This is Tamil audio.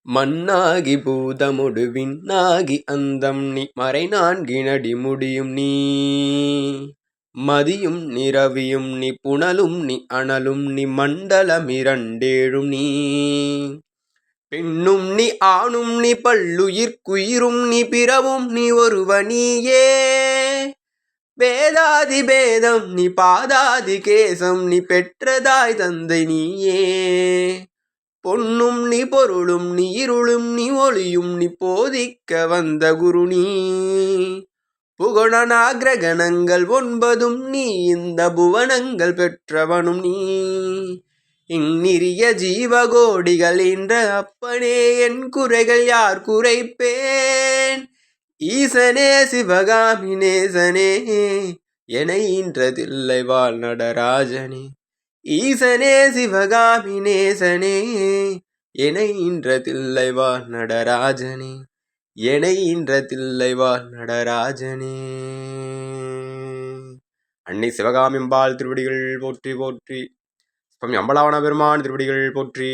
மண்ணாகி பூதமொடு விண்ணாகி அந்தம் நீ மறைநான்கினடி முடியும் நீ மதியும் நீ ரவியும் நீ புனலும் நீ அனலும் நீ மண்டலமிரண்டேழும் நீ பெண்ணும் நீ ஆணும் நீ பல்லுயிர்க்குயிரும் நீ பிறவும் நீ ஒருவனியே வேதாதி பேதம் நீ பாதாதி கேசம் நீ பெற்றதாய் தந்தை நீயே பொன்னும் நீ பொருளும் நீ இருளும் நீ ஒளியும் நீ போதிக்க வந்த குரு நீ புகழனாகிரகணங்கள் 9 நீ இந்த புவனங்கள் பெற்றவனும் நீ இந்நிறிய ஜீவகோடிகள் என்ற அப்பனே என் குறைகள் யார் குறைப்பேன் ஈசனே சிவகாமி நேசனே என ஈன்றதில்லை வாழ் நடராஜனே ஈசனே சிவகாமி நேசனே என ஈன்றதில்லை வாழ் நடராஜனே என ஈன்றதில்லை வாழ் நடராஜனே. அன்னை சிவகாமியம்பாள் திருவடிகள் போற்றி போற்றி. சுவாமி அம்பலவாண பெருமான் திருவடிகள் போற்றி.